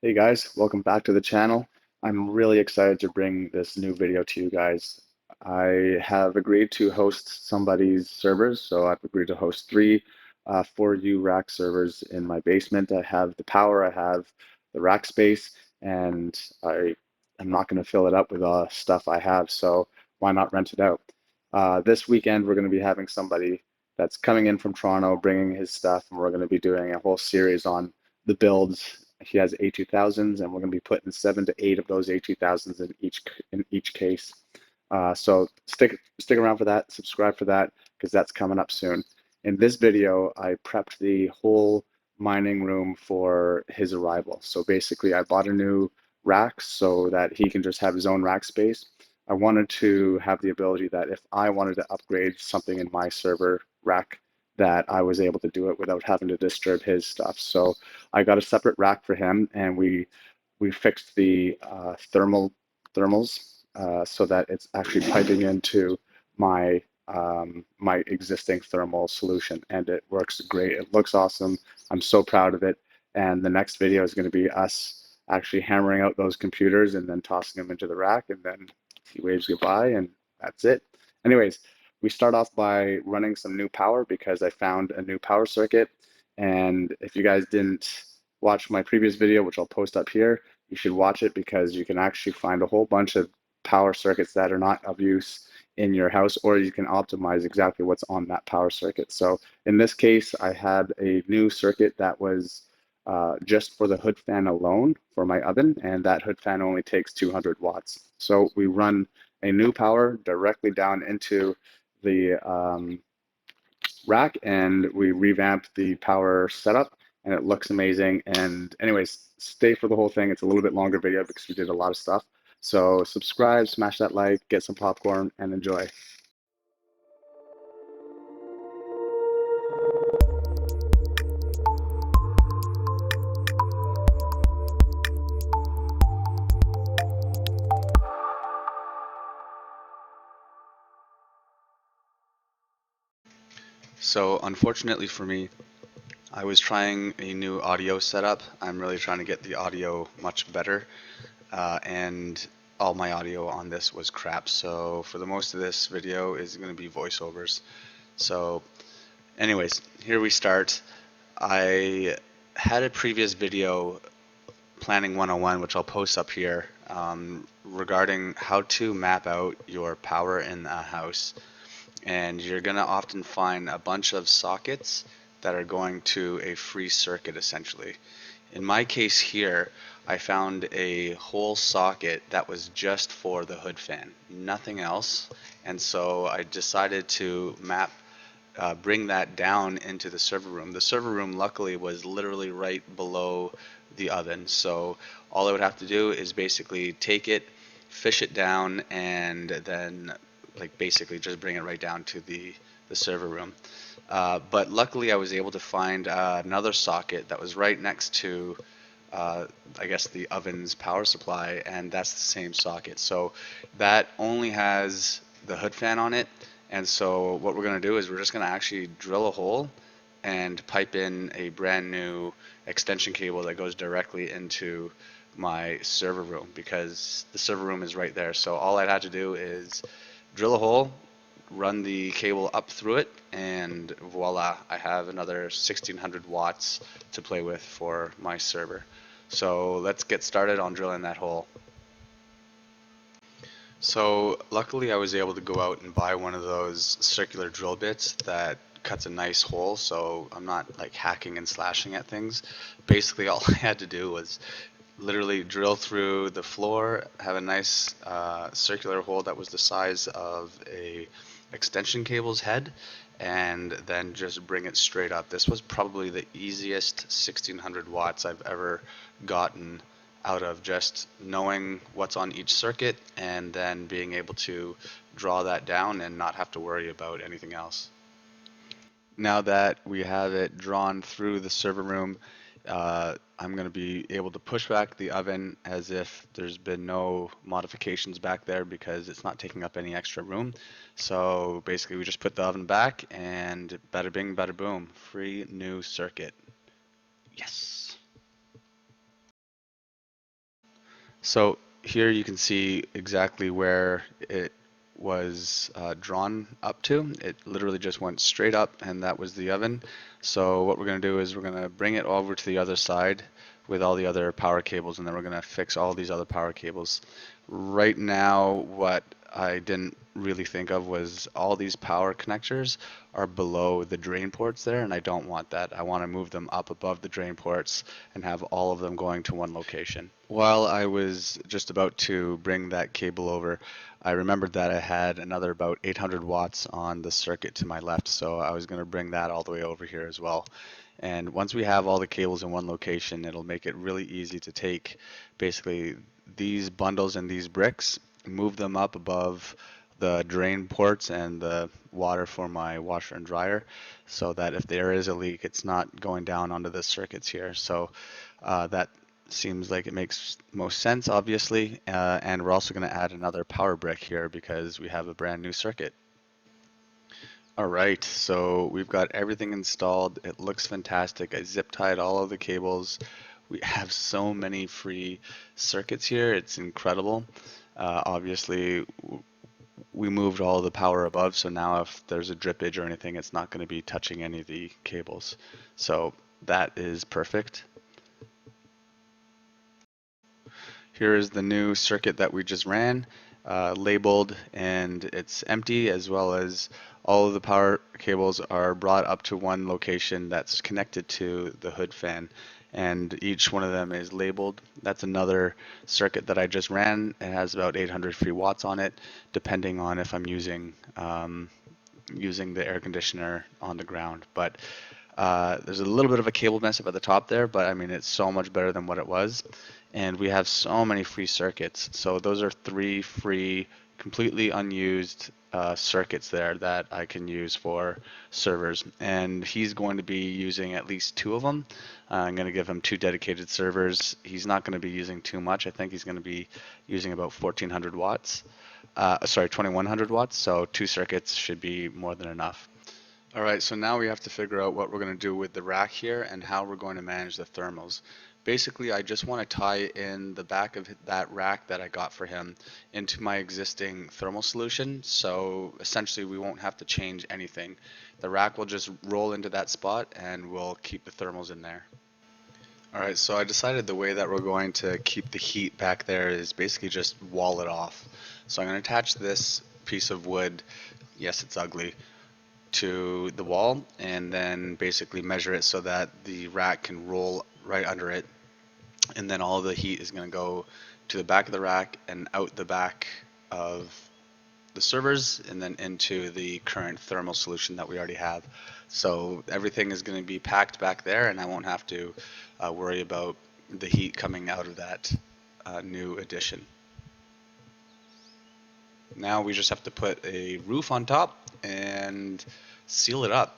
Hey guys, welcome back to the channel. I'm really excited to bring this new video to you guys. I have agreed to host somebody's servers, so I've agreed to host three 4U rack servers in my basement. I have the power, I have the rack space, and I'm not going to fill it up with stuff I have, so why not rent it out? This weekend, we're going to be having somebody that's coming in from Toronto, bringing his stuff, and we're going to be doing a whole series on the builds. He has A2000s, and we're going to be putting 7 to 8 of those A2000s in each case. So stick around for that. Subscribe for that because that's coming up soon. In this video, I prepped the whole mining room for his arrival. So basically, I bought a new rack so that he can just have his own rack space. I wanted to have the ability that if I wanted to upgrade something in my server rack, that I was able to do it without having to disturb his stuff. So I got a separate rack for him, and we fixed the thermals so that it's actually piping into my my existing thermal solution, and it works great. It looks awesome. I'm so proud of it. And the next video is going to be us actually hammering out those computers and then tossing them into the rack, and then he waves goodbye, and that's it. Anyways, we start off by running some new power because I found a new power circuit. And if you guys didn't watch my previous video, which I'll post up here, you should watch it because you can actually find a whole bunch of power circuits that are not of use in your house, or you can optimize exactly what's on that power circuit. So in this case, I had a new circuit that was just for the hood fan alone for my oven, and that hood fan only takes 200 watts. So we run a new power directly down into the rack, and we revamped the power setup, and it looks amazing. And anyways, stay for the whole thing. It's a little bit longer video because we did a lot of stuff. So subscribe, smash that like, get some popcorn, and enjoy. So unfortunately for me, I was trying a new audio setup. I'm really trying to get the audio much better, and all my audio on this was crap. So for the most of this video is going to be voiceovers. So anyways, here we start. I had a previous video, Planning 101, which I'll post up here, regarding how to map out your power in a house. And you're going to often find a bunch of sockets that are going to a free circuit essentially. In my case here, I found a whole socket that was just for the hood fan, nothing else. And so I decided to bring that down into the server room. The server room luckily was literally right below the oven. So all I would have to do is basically take it, fish it down, and then like basically just bring it right down to the server room. But luckily I was able to find another socket that was right next to I guess the oven's power supply, and that's the same socket. So that only has the hood fan on it. And so what we're going to do is we're just going to actually drill a hole and pipe in a brand new extension cable that goes directly into my server room, because the server room is right there. So all I'd have to do is drill a hole, run the cable up through it, and voila, I have another 1600 watts to play with for my server. So let's get started on drilling that hole. So luckily I was able to go out and buy one of those circular drill bits that cuts a nice hole, so I'm not like hacking and slashing at things. Basically all I had to do was literally drill through the floor, have a nice circular hole that was the size of a extension cable's head, and then just bring it straight up. This was probably the easiest 1600 watts I've ever gotten out of just knowing what's on each circuit and then being able to draw that down and not have to worry about anything else. Now that we have it drawn through the server room, I'm going to be able to push back the oven as if there's been no modifications back there because it's not taking up any extra room. So basically we just put the oven back and bada bing, bada boom, free new circuit. Yes. So here you can see exactly where it was drawn up to. It literally just went straight up, and that was the oven. So what we're going to do is we're going to bring it over to the other side with all the other power cables, and then we're going to fix all these other power cables. Right now, what I didn't really think of was all these power connectors are below the drain ports there, and I don't want that. I want to move them up above the drain ports and have all of them going to one location. While I was just about to bring that cable over, I remembered that I had another about 800 watts on the circuit to my left, so I was going to bring that all the way over here as well. And once we have all the cables in one location, it'll make it really easy to take basically these bundles and these bricks, move them up above the drain ports and the water for my washer and dryer, so that if there is a leak, it's not going down onto the circuits here. So that seems like it makes most sense, obviously. And we're also going to add another power brick here because we have a brand new circuit. All right, so we've got everything installed. It looks fantastic. I zip tied all of the cables. We have so many free circuits here. It's incredible. Obviously, we moved all the power above, so now if there's a drippage or anything, it's not going to be touching any of the cables. So that is perfect. Here is the new circuit that we just ran, labeled, and it's empty, as well as all of the power cables are brought up to one location that's connected to the hood fan, and each one of them is labeled. That's another circuit that I just ran. It has about 800 free watts on it, depending on if I'm using the air conditioner on the ground. But there's a little bit of a cable mess up at the top there, but I mean, it's so much better than what it was. And we have so many free circuits. So those are 3 free, completely unused circuits there that I can use for servers. And he's going to be using at least 2 of them. I'm going to give him 2 dedicated servers. He's not going to be using too much. I think he's going to be using about 1400 watts. Sorry, 2100 watts. So 2 circuits should be more than enough. All right, so now we have to figure out what we're going to do with the rack here and how we're going to manage the thermals. Basically, I just want to tie in the back of that rack that I got for him into my existing thermal solution, so essentially we won't have to change anything. The rack will just roll into that spot and we'll keep the thermals in there. All right, so I decided the way that we're going to keep the heat back there is basically just wall it off. So I'm going to attach this piece of wood, yes, it's ugly, to the wall, and then basically measure it so that the rack can roll right under it, and then all the heat is going to go to the back of the rack and out the back of the servers and then into the current thermal solution that we already have. So everything is going to be packed back there, and I won't have to worry about the heat coming out of that new addition. Now we just have to put a roof on top and seal it up.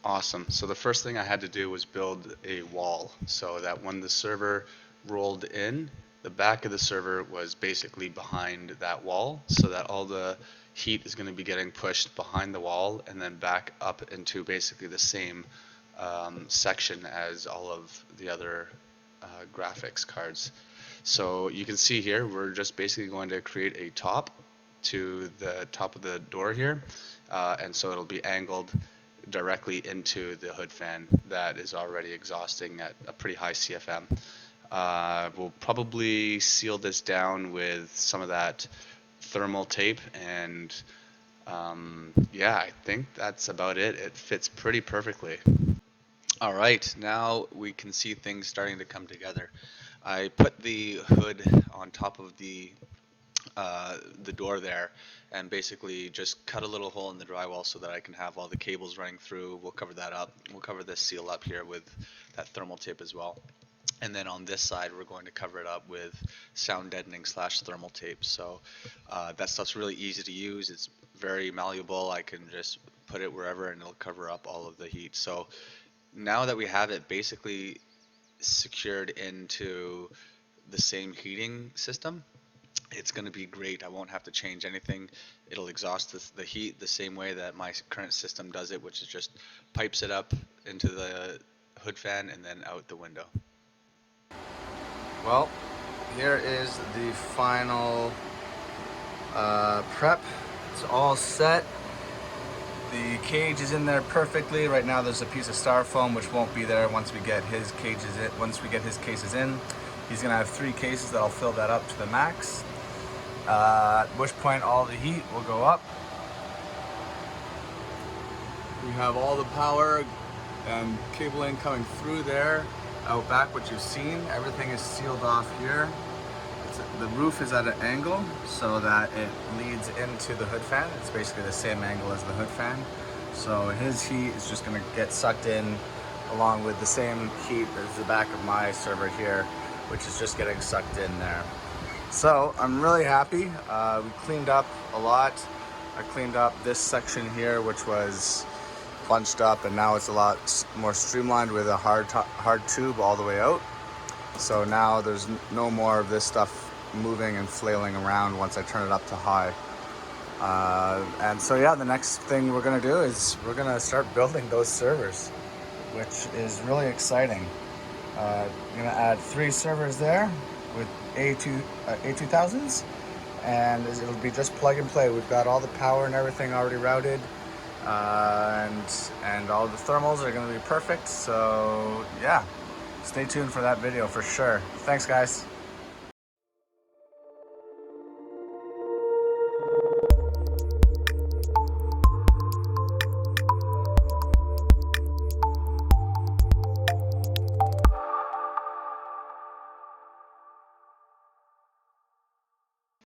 Awesome. So the first thing I had to do was build a wall so that when the server rolled in, the back of the server was basically behind that wall, so that all the heat is going to be getting pushed behind the wall and then back up into basically the same section as all of the other graphics cards. So you can see here, we're just basically going to create a top to the top of the door here, and so it'll be angled directly into the hood fan that is already exhausting at a pretty high CFM. We'll probably seal this down with some of that thermal tape, and yeah, I think that's about it. It fits pretty perfectly. All right, now we can see things starting to come together. I put the hood on top of the door there, and basically just cut a little hole in the drywall so that I can have all the cables running through. We'll cover that up. We'll cover this seal up here with that thermal tape as well. And then on this side, we're going to cover it up with sound deadening / thermal tape. So that stuff's really easy to use. It's very malleable. I can just put it wherever and it'll cover up all of the heat. So now that we have it basically secured into the same heating system, it's going to be great. I won't have to change anything. It'll exhaust the heat the same way that my current system does it, which is just pipes it up into the hood fan and then out the window. Well, here is the final prep. It's all set. The cage is in there perfectly. Right now there's a piece of styrofoam which won't be there once we get his cages in. Once we get his cases in, he's gonna have 3 cases that'll fill that up to the max. At which point all the heat will go up. We have all the power and cabling coming through there. Out back, what you've seen, everything is sealed off here. The roof is at an angle so that it leads into the hood fan. It's basically the same angle as the hood fan. So his heat is just gonna get sucked in along with the same heat as the back of my server here, which is just getting sucked in there. So I'm really happy. We cleaned up a lot. I cleaned up this section here, which was bunched up, and now it's a lot more streamlined with a hard tube all the way out. So now there's no more of this stuff moving and flailing around once I turn it up to high. And so yeah, the next thing we're gonna do is we're gonna start building those servers, which is really exciting. I'm gonna add 3 servers there with A2000s, and it'll be just plug and play. We've got all the power and everything already routed, and all the thermals are gonna be perfect. So yeah, stay tuned for that video for sure. Thanks guys.